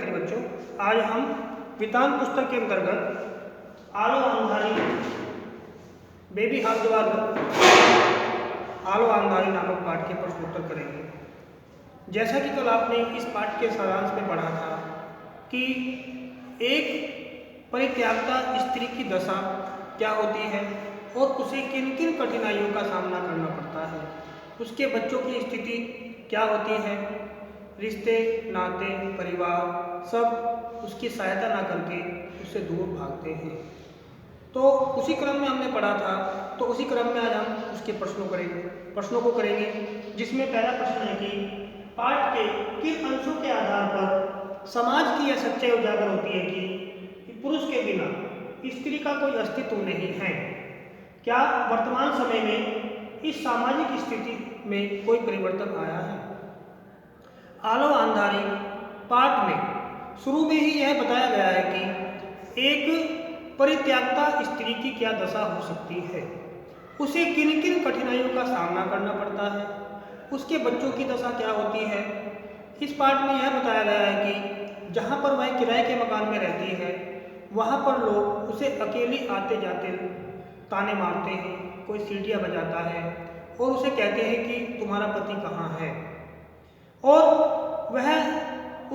बेहतरीन बच्चों, आज हम वितान पुस्तक के अंतर्गत आलो आंधारी बेबी हाथ द्वार आलो आंधारी नामक पाठ के प्रश्नोत्तर करेंगे। जैसा कि कल आपने इस पाठ के सारांश में पढ़ा था कि एक परित्यागता स्त्री की दशा क्या होती है और उसे किन किन कठिनाइयों का सामना करना पड़ता है, उसके बच्चों की स्थिति क्या होती है, रिश्ते नाते परिवार सब उसकी सहायता ना करके उससे दूर भागते हैं। तो उसी क्रम में हमने पढ़ा था, तो उसी क्रम में आज हम उसके प्रश्नों को करेंगे, जिसमें पहला प्रश्न है कि पाठ के किन अंशों के आधार पर समाज की यह सच्चाई उजागर होती है कि पुरुष के बिना स्त्री का कोई अस्तित्व नहीं है। क्या वर्तमान समय में इस सामाजिक स्थिति में कोई परिवर्तन आया है? आलो आंधारी पाठ में शुरू में ही यह बताया गया है कि एक परित्यागता स्त्री की क्या दशा हो सकती है, उसे किन किन कठिनाइयों का सामना करना पड़ता है, उसके बच्चों की दशा क्या होती है। इस पाठ में यह बताया गया है कि जहाँ पर वह किराए के मकान में रहती है, वहाँ पर लोग उसे अकेली आते जाते ताने मारते हैं, कोई सीटियाँ बजाता है और उसे कहते हैं कि तुम्हारा पति कहाँ है, और वह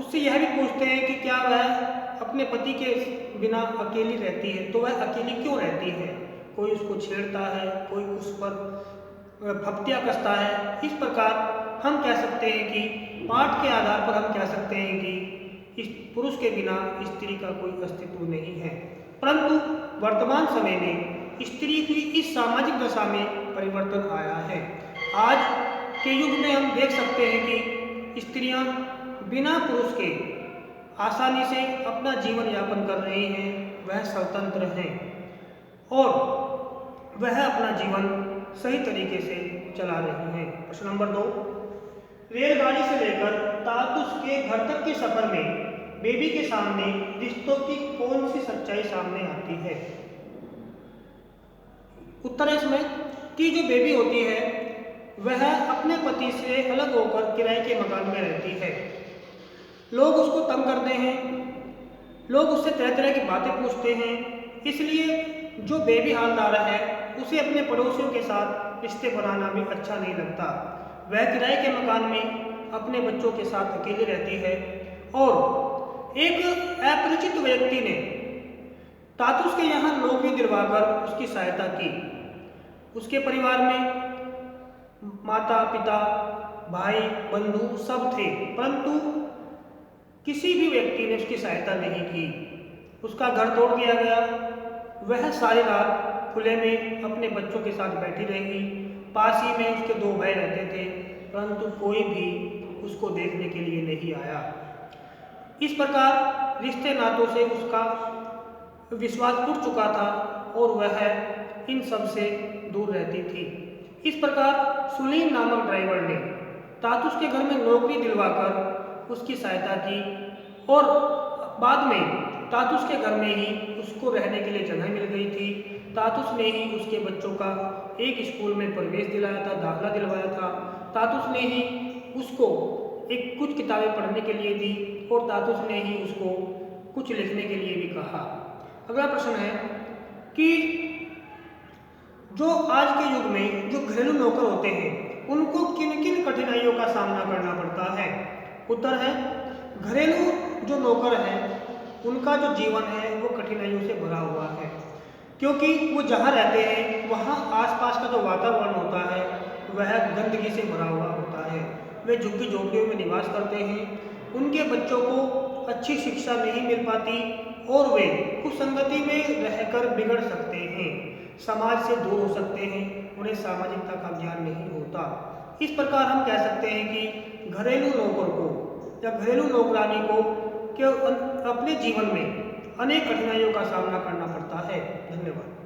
उससे यह भी पूछते हैं कि क्या वह अपने पति के बिना अकेली रहती है, तो वह अकेली क्यों रहती है। कोई उसको छेड़ता है, कोई उस पर फप्तियाँ कसता है। इस प्रकार हम कह सकते हैं कि पाठ के आधार पर हम कह सकते हैं कि इस पुरुष के बिना स्त्री का कोई अस्तित्व नहीं है। परंतु वर्तमान समय में स्त्री की इस सामाजिक दशा में परिवर्तन आया है। आज के युग में हम देख सकते हैं कि स्त्रियां बिना पुरुष के आसानी से अपना जीवन यापन कर रही हैं, वह स्वतंत्र हैं और वह अपना जीवन सही तरीके से चला रही हैं। प्रश्न नंबर 2, रेलगाड़ी से लेकर तातुस के घर तक के सफर में बेबी के सामने रिश्तों की कौन सी सच्चाई सामने आती है? उत्तर है इसमें कि जो बेबी होती है वह अपने पति से अलग होकर किराए के मकान में रहती है। लोग उसको तंग करते हैं, लोग उससे तरह तरह की बातें पूछते हैं, इसलिए जो बेबी हालदार है उसे अपने पड़ोसियों के साथ रिश्ते बनाना भी अच्छा नहीं लगता। वह किराए के मकान में अपने बच्चों के साथ अकेली रहती है और एक अपरिचित व्यक्ति ने तातुस के यहाँ नौकरी दिलवाकर उसकी सहायता की। उसके परिवार में माता पिता भाई बंधु सब थे, परंतु किसी भी व्यक्ति ने उसकी सहायता नहीं की। उसका घर तोड़ दिया गया। वह सारी रात खुले में अपने बच्चों के साथ बैठी रही। पास ही में उसके 2 भाई रहते थे, परंतु कोई भी उसको देखने के लिए नहीं आया। इस प्रकार रिश्ते नातों से उसका विश्वास टूट चुका था और वह इन सब से दूर रहती थी। इस प्रकार सुलीम नामक ड्राइवर ने तातुस के घर में नौकरी दिलवाकर उसकी सहायता की और बाद में तातुस के घर में ही उसको रहने के लिए जगह मिल गई थी। तातुस ने ही उसके बच्चों का एक स्कूल में प्रवेश दिलाया था, दाखिला दिलवाया था। तातुस ने ही उसको कुछ किताबें पढ़ने के लिए दी और तातुस ने ही उसको कुछ लिखने के लिए भी कहा। अगला प्रश्न है कि जो आज के युग में जो घरेलू नौकर होते हैं उनको किन किन कठिनाइयों का सामना करना पड़ता है? उत्तर है घरेलू जो नौकर हैं उनका जो जीवन है वो कठिनाइयों से भरा हुआ है, क्योंकि वो जहाँ रहते हैं वहाँ आसपास का जो वातावरण होता है वह गंदगी से भरा हुआ होता है। वे झुग्गी झोंपड़ियों में निवास करते हैं, उनके बच्चों को अच्छी शिक्षा नहीं मिल पाती और वे कुसंगति में रहकर बिगड़ सकते हैं, समाज से दूर हो सकते हैं, उन्हें सामाजिकता का ज्ञान नहीं होता। इस प्रकार हम कह सकते हैं कि घरेलू नौकर को या घरेलू नौकरानी को अपने जीवन में अनेक कठिनाइयों का सामना करना पड़ता है। धन्यवाद।